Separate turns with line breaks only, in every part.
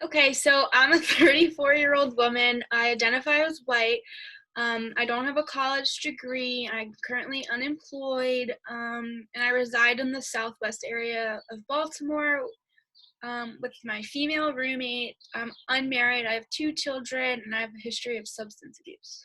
Okay, so I'm a 34-year-old woman. I identify as white. I don't have a college degree. I'm currently unemployed, and I reside in the southwest area of Baltimore with my female roommate. I'm unmarried. I have two children, and I have a history of substance abuse.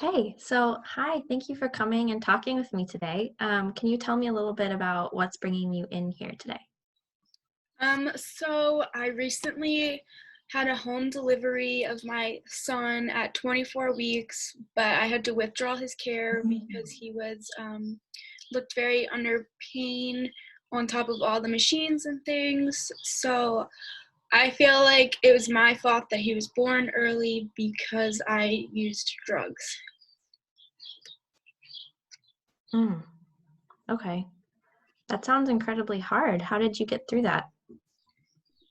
Okay, so hi, thank you for coming and talking with me today. Can you tell me a little bit about what's bringing you in here today?
So I recently had a home delivery of my son at 24 weeks, but I had to withdraw his care because he was looked very under pain on top of all the machines and things. So I feel like it was my fault that he was born early because I used drugs.
Mm, okay, that sounds incredibly hard. How did you get through that?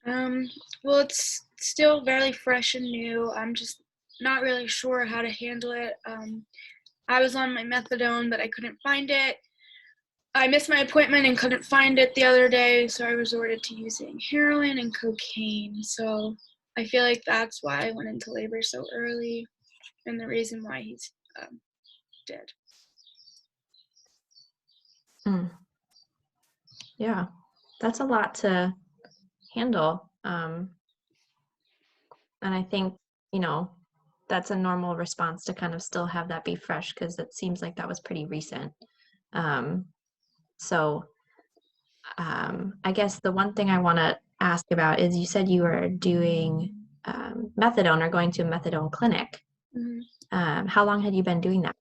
Um, well, it's still very fresh and new. I'm just not really sure how to handle it. I was on my methadone, but I couldn't find it. I missed my appointment and couldn't find it the other day, so I resorted to using heroin and cocaine. So I feel like that's why I went into labor so early and the reason why he's dead.
Mm, yeah, that's a lot to handle. And I think, you know, that's a normal response to kind of still have that be fresh because it seems like that was pretty recent. Um, so I guess the one thing I want to ask about is you said you were doing methadone or going to a methadone clinic.
Mhm.
How long had you been doing that?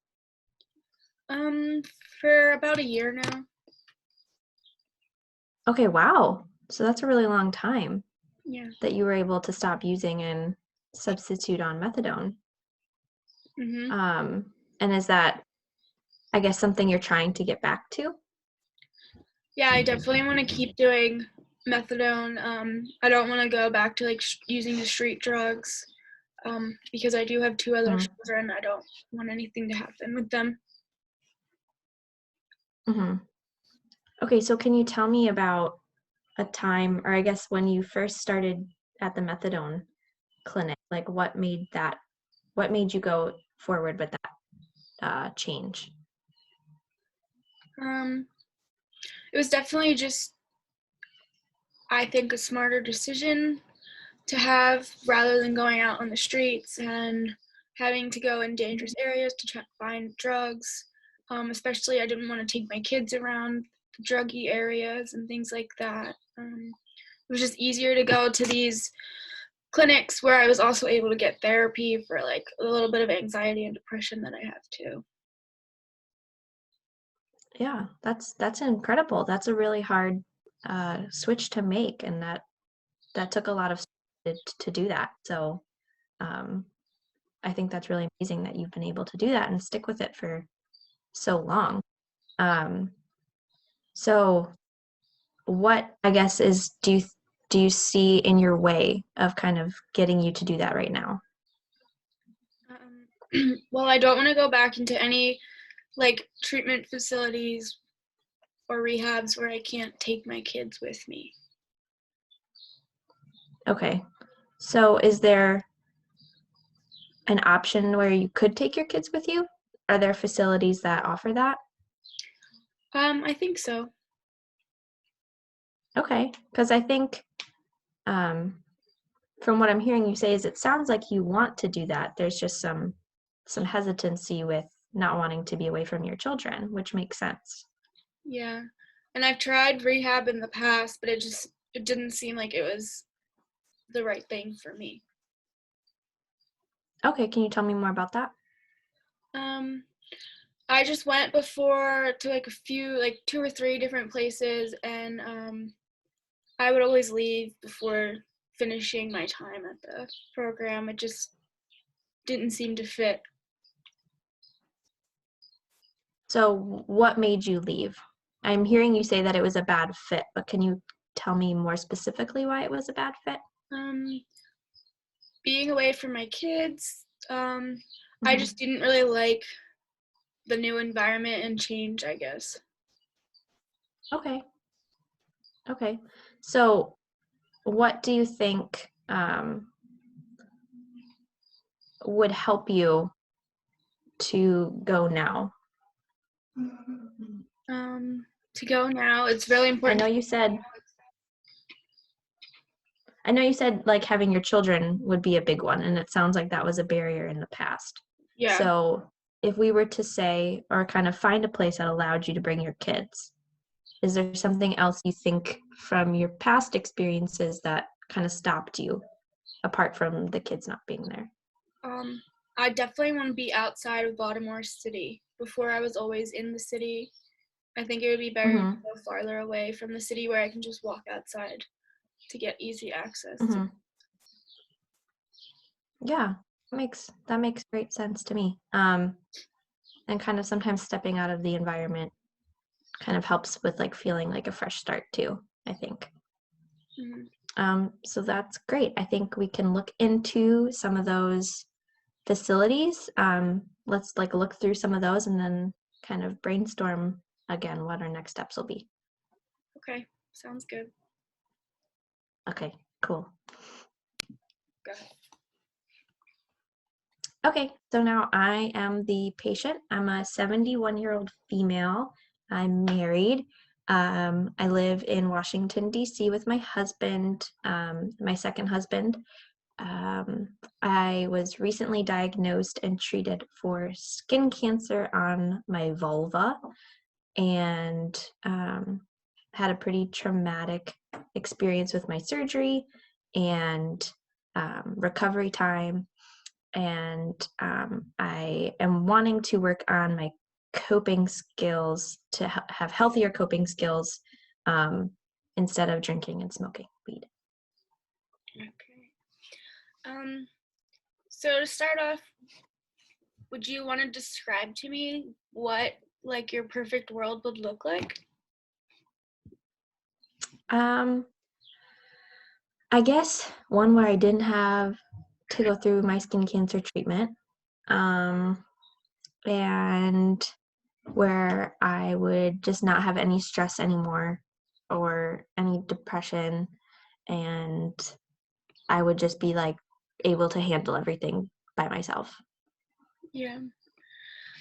Um, for about a year now.
Okay, wow. So that's a really long time
Yeah.
that you were able to stop using and substitute on methadone.
Mhm.
Um, and is that, I guess, something you're trying to get back to?
Yeah, I definitely want to keep doing methadone. I don't want to go back to like using the street drugs. Because I do have two other
Mm-hmm.
children. I don't want anything to happen with them.
Mm-hmm. Okay, so can you tell me about a time, or I guess when you first started at the methadone clinic, like what made you go forward with that change?
Um, it was definitely just, I think, a smarter decision to have rather than going out on the streets and having to go in dangerous areas to try to find drugs. Especially, I didn't want to take my kids around the druggy areas and things like that. It was just easier to go to these clinics where I was also able to get therapy for like a little bit of anxiety and depression that I have too.
Yeah, that's incredible. That's a really hard switch to make, and that took a lot of to do that. So um, I think that's really amazing that you've been able to do that and stick with it for so long. Um, so what I guess is do you see in your way of kind of getting you to do that right now?
Well, I don't want to go back into any like treatment facilities or rehabs where I can't take my kids with me.
Okay. So is there an option where you could take your kids with you? Are there facilities that offer that?
I think so.
Okay, because I think um, from what I'm hearing you say is it sounds like you want to do that. There's just some hesitancy with not wanting to be away from your children, which makes sense.
Yeah. And I've tried rehab in the past, but it didn't seem like it was the right thing for me.
Okay, can you tell me more about that?
Um, I just went before to like a few, like two or three different places, and I would always leave before finishing my time at the program. It just didn't seem to fit.
So, what made you leave? I'm hearing you say that it was a bad fit, but can you tell me more specifically why it was a bad fit?
Um, Being away from my kids, I
Hmm.
just didn't really like the new environment and change, I guess.
Okay. Okay. So what do you think would help you to go now?
To go now, it's really
I
important.
know you said I know you said like having your children would be a big one, and it sounds like that was a barrier in the past.
Yeah.
So if we were to say or kind of find a place that allowed you to bring your kids, is there something else you think from your past experiences that kind of stopped you apart from the kids not being there?
Um, I definitely want to be outside of Baltimore City. Before I was always in the city. I think it would be better to
Mhm.
go farther away from the city where I can just walk outside to get easy access to.
Mhm. Yeah. That makes great sense to me. And kind of sometimes stepping out of the environment kind of helps with like feeling like a fresh start too, I think.
Mhm.
So that's great. I think we can look into some of those facilities. Let's like look through some of those and then kind of brainstorm again what our next steps will be.
Okay, sounds good.
Okay, cool.
Go ahead.
Okay, so now I am the patient. I'm a 71-year-old female. I'm married. I live in Washington, D.C. with my husband, my second husband. Um, I was recently diagnosed and treated for skin cancer on my vulva and had a pretty traumatic experience with my surgery and recovery time. And I am wanting to work on my coping skills to have healthier coping skills um, instead of drinking and smoking weed.
Okay. Um, so to start off, would you want to describe to me what like your perfect world would look like?
Um, I guess one where I didn't have to go through my skin cancer treatment, um, and where I would just not have any stress anymore or any depression, and I would just be like able to handle everything by myself.
Yeah.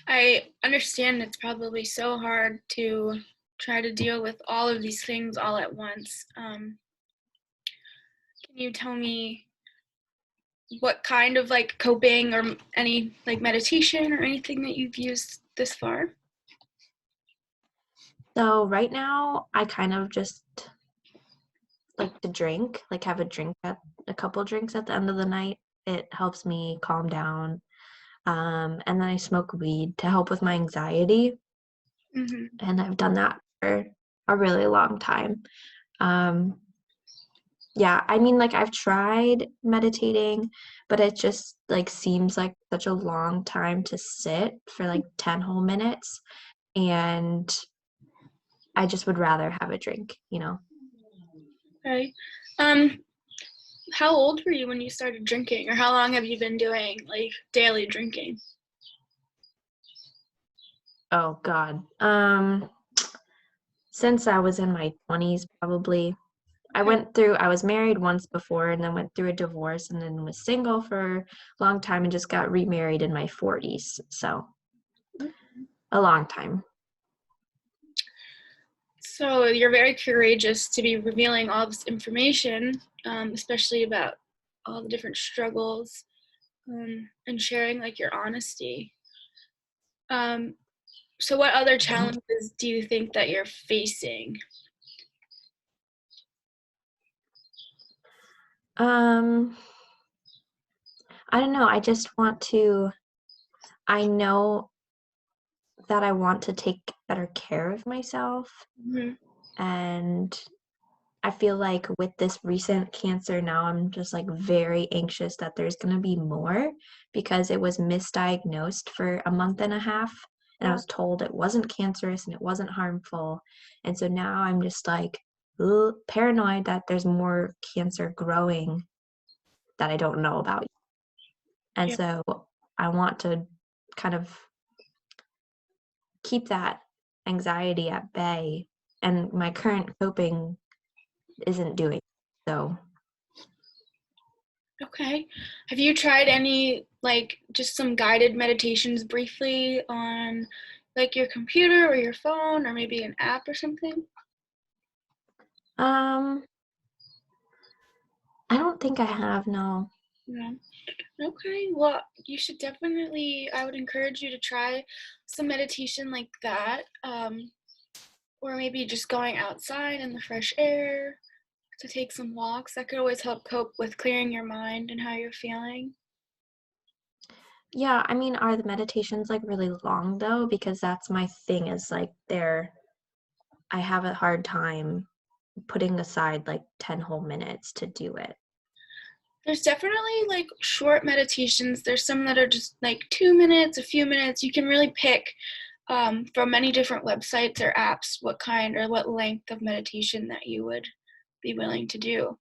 I understand it's probably so hard to try to deal with all of these things all at once. Can you tell me what kind of like coping or any like meditation or anything that you've used this far?
So right now, I kind of just like to drink, like have a couple drinks at the end of the night. It helps me calm down. And then I smoke weed to help with my anxiety,
Hmm.
and I've done that for a really long time. Um, yeah, I mean, like I've tried meditating, but it just like seems like such a long time to sit for like 10 whole minutes, and I just would rather have a drink, you know.
Okay. Um, how old were you when you started drinking, or how long have you been doing like daily drinking?
Oh God. Since I was in my 20s, probably.
Okay.
I was married once before and then went through a divorce and then was single for a long time and just got remarried in my 40s. So, a long time.
So you're very courageous to be revealing all this information, especially about all the different struggles, and sharing like your honesty. Um, so what other challenges do you think that you're facing?
Um, I don't know. I know that I want to take better care of myself.
Mhm.
And I feel like with this recent cancer now, I'm just like very anxious that there's going to be more because it was misdiagnosed for a month and a half. And I
Wow.
was told it wasn't cancerous and it wasn't harmful. And so now I'm just like ugh, paranoid that there's more cancer growing that I don't know about. And
Yeah.
so I want to kind of keep that anxiety at bay. And my current coping isn't doing. So
Okay. Have you tried any, like, just some guided meditations briefly on, like, your computer or your phone or maybe an app or something?
um I don't think I have, no.
Yeah. Okay. Well, you should definitely, I would encourage you to try some meditation like that. Or maybe just going outside in the fresh air to take some walks. That could always help cope with clearing your mind and how you're feeling.
Yeah, I mean, are the meditations like really long though? Because that's my thing is like I have a hard time putting aside like 10 whole minutes to do it.
There's definitely like short meditations. There's some that are just like 2 minutes, a few minutes. You can really pick from many different websites or apps what kind or what length of meditation that you would be willing to do.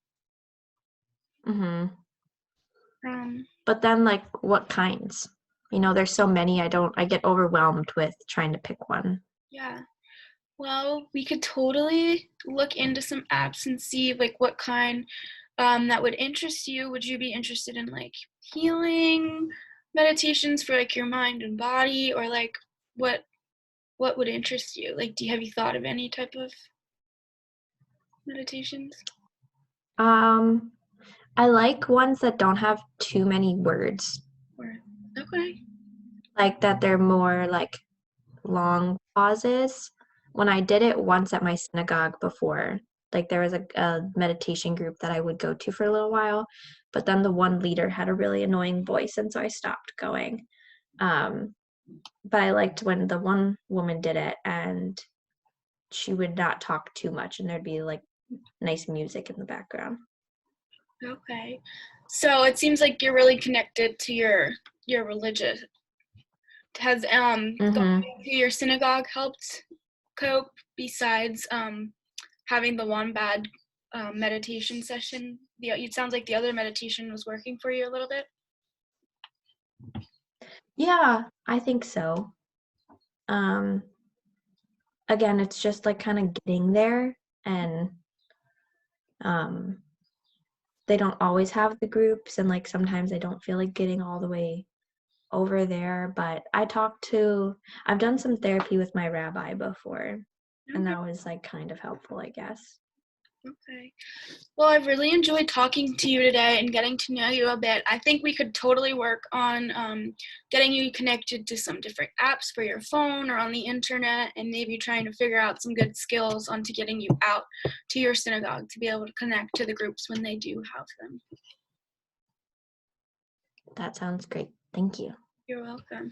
Mhm.
Um,
But then like what kinds? There's so many I get overwhelmed with trying to pick one.
yeah. Well, we could totally look into some apps and see like what kind that would interest you. Would you be interested in like healing meditations for like your mind and body, or like what what would interest you? Like, have you thought of any type of meditations?
Um I like ones that don't have too many words.
Or okay,
Like that they're more like long pauses. When I did it once at my synagogue before, like there was a meditation group that I would go to for a little while, but then the one leader had a really annoying voice, and so I stopped going. Um, but I liked when the one woman did it, and she would not talk too much, and there'd be like nice music in the background.
okay. So it seems like you're really connected to your religious. Has
Mm-hmm.
going to your synagogue helped cope besides having the one bad meditation session? It sounds like the other meditation was working for you a little bit.
Yeah, I think so. Um, Again, it's just like kind of getting there, and um, they don't always have the groups, and like sometimes I don't feel like getting all the way over there. But I've done some therapy with my rabbi before, and
Okay.
that was like kind of helpful, I guess.
Okay. Well, I've really enjoyed talking to you today and getting to know you a bit. I think we could totally work on getting you connected to some different apps for your phone or on the internet, and maybe trying to figure out some good skills onto getting you out to your synagogue to be able to connect to the groups when they do have them.
That sounds great. Thank you.
You're welcome.